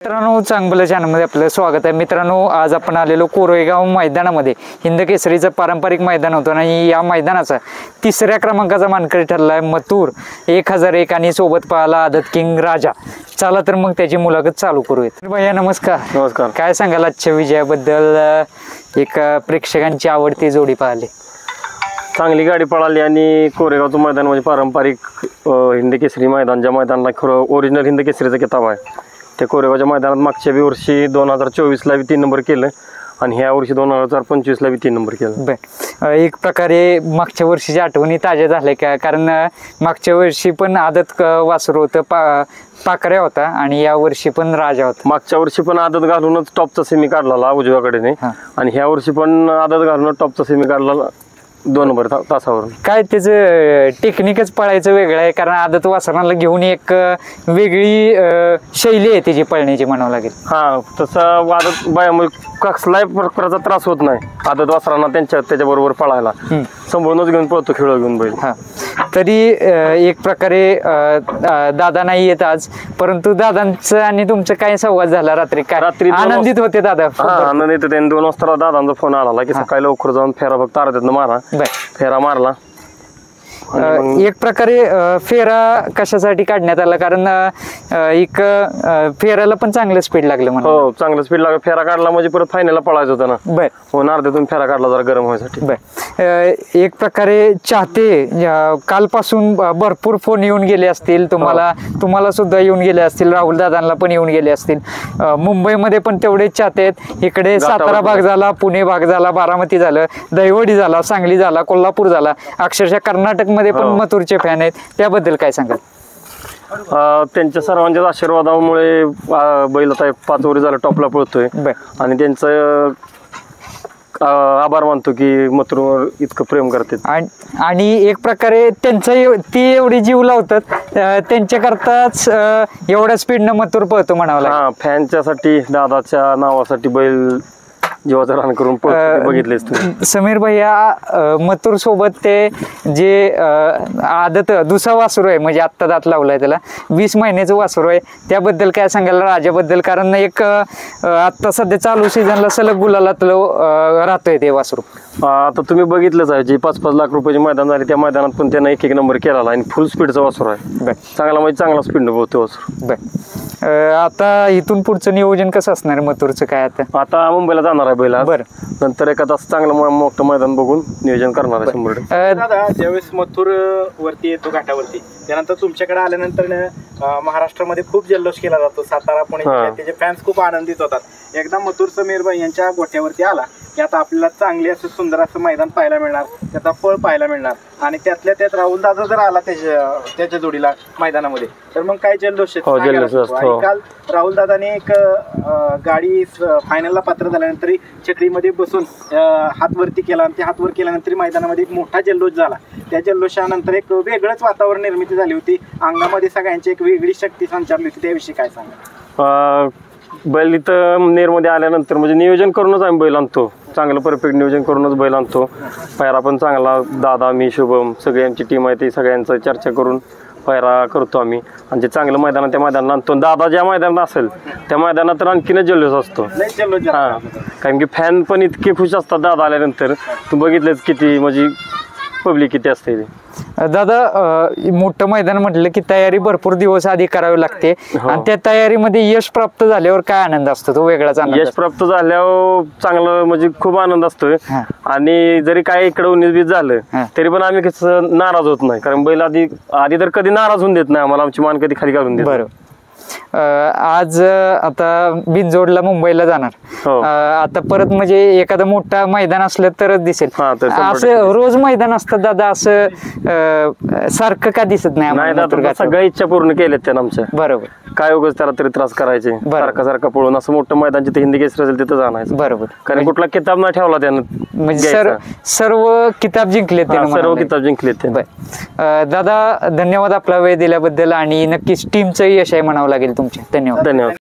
मित्रांनो, चांगलं चॅनलमध्ये आपलं स्वागत आहे। मित्रांनो, आज आपण आलेलो कोरेगाव मैदानामध्ये हिंद केसरीचं पारंपरिक मैदान होतं आणि या मैदानाचा 3ऱ्या क्रमांकाचा मानकरी ठरला आहे मथुर 1001 आणि सोबत पाहला आदत किंग राजा। चला तर मग त्याची मुलाखत चालू करूयात। भैया नमस्कार। नमस्कार। काय सांगाल आजच्या विजयाबद्दल? एक प्रेक्षकांची आवडती जोडी पाहिली, चांगली गाडी पळाली आणि कोरेगावचं मैदान म्हणजे पारंपरिक हिंद केसरी मैदान, ज्या मैदानाला खरं ओरिजिनल हिंद केसरीचा किताब आहे त्या कोरेगावच्या मैदानात मागच्या वर्षी 2024ला 3 नंबर केलं आणि ह्या वर्षी 2025ला 3 नंबर केलं। बर, एक प्रकारे मागच्या वर्षीच्या आठवणी ताज्या झाल्या का? कारण मागच्या वर्षी पण आदत वासरू होतं, पाकऱ्या होता आणि या वर्षी पण राजा होता। मागच्या वर्षी पण आदत घालूनच टॉपचा सेमी काढला उजव्याकडे आणि ह्या वर्षी पण आदत घालूनच टॉपचा सेमी काढला 2 नंबर तासावर। काय त्याचं टेक्निकच पळायचं वेगळं आहे, कारण आदत वासरांना घेऊन एक वेगळी शैली आहे त्याची पळण्याची म्हणावं लागेल। हा, तसं आदत कसलाही प्रकारचा त्रास होत नाही आदत वासरांना त्याच्याबरोबर पळायला, सांभाळूनच घेऊन पळतो, खेळ घेऊन बैल। हा, तरी एक प्रकारे दादा नाही येत आज, परंतु दादांचं आणि तुमचं काय संवाद झाला रात्री? काय रात्री आनंदित होते दादा? आनंदित होते। 2 वाजता दादांचा फोन आला की सकाळी लवकर जाऊन फेरा फक्त अर्ध्यातनं मारा, फेरा मारला। एक प्रकारे फेरा कशासाठी काढण्यात आला? कारण एक फेराला पण चांगलं स्पीड लागलं म्हणून। हो, चांगलं स्पीड लागलं। फेरा काढला म्हणजे परत फायनलला पळायचं होतं ना। बर, हो, अर्ध्यातून फेरा काढला जरा गरम व्हायसाठी। बर, एक प्रकारे चाहते कालपासून भरपूर फोन येऊन गेले असतील तुम्हाला सुद्धा येऊन गेले असतील, राहुल दादांना पण येऊन गेले असतील। मुंबईमध्ये पण तेवढेच चाहते आहेत। इकडे सातारा भाग झाला, पुणे भाग झाला, बारामती झालं, दहिवडी झाला, सांगली झाला, कोल्हापूर झाला, अक्षरशः कर्नाटक मध्ये पण मथुरचे फॅन आहेत। त्याबद्दल काय सांगाल? त्यांच्या सर्वांच्याच आशीर्वादामुळे बैल आता 5 वर्ष झालं टॉपला पळतोय आणि त्यांचं आभार मानतो की मथुरवर इतकं प्रेम करतात आणि एक प्रकारे ती एवढी जीव लावतात, त्यांच्याकरताच एवढ्या स्पीडनं मथुर पळतो म्हणावं लागेल। हा, फॅनच्यासाठी, दादाच्या नावासाठी बैल जीवाचं रान करून बघितलेस तुम्ही। समीर भैया, मथुर सोबत ते जे आदत दुसरा वासरू आहे, म्हणजे आत्ता दात लावलाय त्याला, 20 महिन्याचं वासरू आहे, त्याबद्दल काय सांगाल राजाबद्दल? कारण एक आत्ता सध्या चालू सीझनला सलग गुलालात राहतोय ते वासरू। आता तुम्ही बघितलंच आहे, जे 5-5 लाख रुपयाचे मैदान झाले त्या मैदानात पण त्यानं 1-1 नंबर केला आणि फुल स्पीडचा वासरू आहे। चांगला म्हणजे चांगला स्पीड बोलतो वासरू। आता इथून पुढचं नियोजन कसं असणार मथुरचं? काय आता मुंबईला जाणार आहे बैल, बरं, नंतर एका तास चांगलं मोठं मैदान बघून नियोजन करणार आहे 100%। दादा, ज्यावेळेस मथुर वरती येतो घाटावरती, त्यानंतर तुमच्याकडे आल्यानंतर महाराष्ट्रामध्ये खूप जल्लोष केला जातो, सातारा पुणे त्याचे फॅन्स खूप आनंदित होतात। एकदा मथुर समीर भाई यांच्या गोठ्यावरती आला की आता आपल्याला चांगले असं सुंदर असं मैदान पाहायला मिळणार, त्याचा फळ पाहायला मिळणार आणि त्यातल्या त्यात राहुल दादा जर आला त्याच्या जोडीला मैदानामध्ये तर मग काय जल्लोष। काल राहुल दादाने एक गाडी फायनलला पात्र झाल्यानंतर चक्रीमध्ये बसून हात वरती केला आणि ते हात वर केल्यानंतर मैदानामध्ये एक मोठा जल्लोष झाला। त्या जल्लोषानंतर एक वेगळंच वातावरण निर्मिती झाली होती, अंगामध्ये सगळ्यांची एक वेगळी शक्ती संचारली होती, त्याविषयी काय सांगा? बैल इथं नेरमध्ये आल्यानंतर म्हणजे नियोजन करूनच आम्ही बैल आणतो, चांगलं परफेक्ट नियोजन करूनच बैल आणतो। पायरा पण चांगला, दादा, मी, शुभम, सगळी आमची टीम आहे, ती सगळ्यांचं चर्चा करून पायरा करतो आम्ही आणि जे चांगलं मैदान त्या मैदानात आणतो। दादा ज्या मैदानात असेल त्या मैदानात तर आणखीनच जल्लोष असतो। हा, कारण की फॅन पण इतके खुश असतात दादा आल्यानंतर, तू बघितलंच किती म्हणजे पब्लिक किती असते। दादा, मोठं मैदान म्हटलं की तयारी भरपूर दिवस आधी करावी लागते आणि त्या तयारीमध्ये यश प्राप्त झाल्यावर काय आनंद असतो? तो वेगळाच आनंद। यश प्राप्त झाल्यावर चांगलं म्हणजे खूप आनंद असतोय आणि जरी काय इकडे 19-20 झालं तरी पण आम्ही कसं नाराज होत नाही, कारण बैल आधी तर कधी नाराज होऊन देत नाही आम्हाला, आमची मान कधी खाली घालून देत। बरोबर, आज आता बिनजोडला मुंबईला जाणार, आता परत म्हणजे एखादं मोठं मैदान असलं तरच दिसेल, असं रोज मैदान असतं दादा, असं सारखं का दिसत नाही? सगळ्या इच्छा पूर्ण केल्यात त्यानं आमच्या। बरोबर, काय उगाच त्याला तरी त्रास करायचे, सारखं पळून असं मोठं मैदान जिथे हिंदी केसरी असेल तिथं जाणार। बरोबर, कारण कुठला किताब नाही ठेवला त्यानं, म्हणजे सर्व किताब जिंकलेत त्यानं, सर्व किताब जिंकलेत। दादा, धन्यवाद आपला वेळ दिल्याबद्दल आणि नक्कीच टीमचं यश आहे म्हणावं लागेल तुमचे। धन्यवाद।